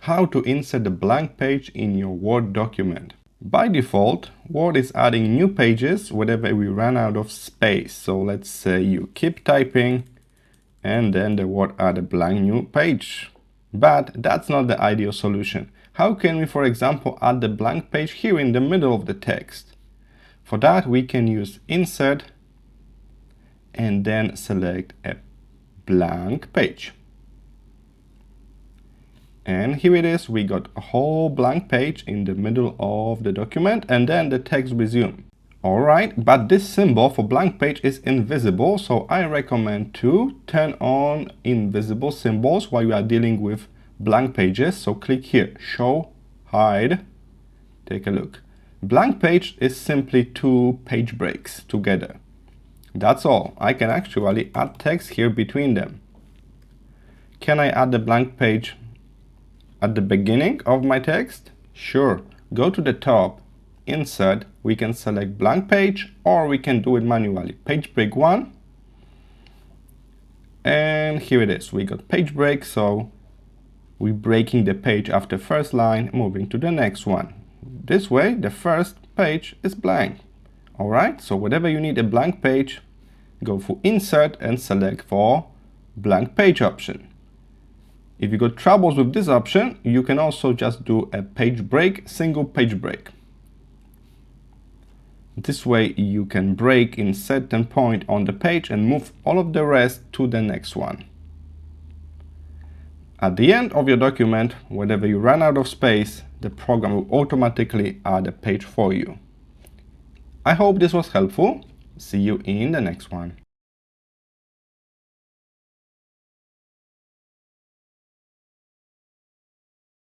How to insert a blank page in your Word document. By default, Word is adding new pages whenever we run out of space. So let's say you keep typing and then the Word add a blank new page. But that's not the ideal solution. How can we, for example, add the blank page here in the middle of the text? For that, we can use Insert and then select a blank page. And here it is, we got a whole blank page in the middle of the document, and then the text resume. Alright, but this symbol for blank page is invisible, so I recommend to turn on invisible symbols while you are dealing with blank pages. So click here, Show, Hide, take a look. Blank page is simply two page breaks together. That's all. I can actually add text here between them. Can I add the blank page at the beginning of my text? Sure. Go to the top, Insert, we can select blank page, or we can do it manually. Page break 1. And here it is. We got page break, so we're breaking the page after first line, moving to the next one. This way, the first page is blank. Alright, so whenever you need a blank page, go for Insert and select for blank page option. If you got troubles with this option, you can also just do a page break, single page break. This way you can break in certain point on the page and move all of the rest to the next one. At the end of your document, whenever you run out of space, the program will automatically add a page for you. I hope this was helpful. See you in the next one.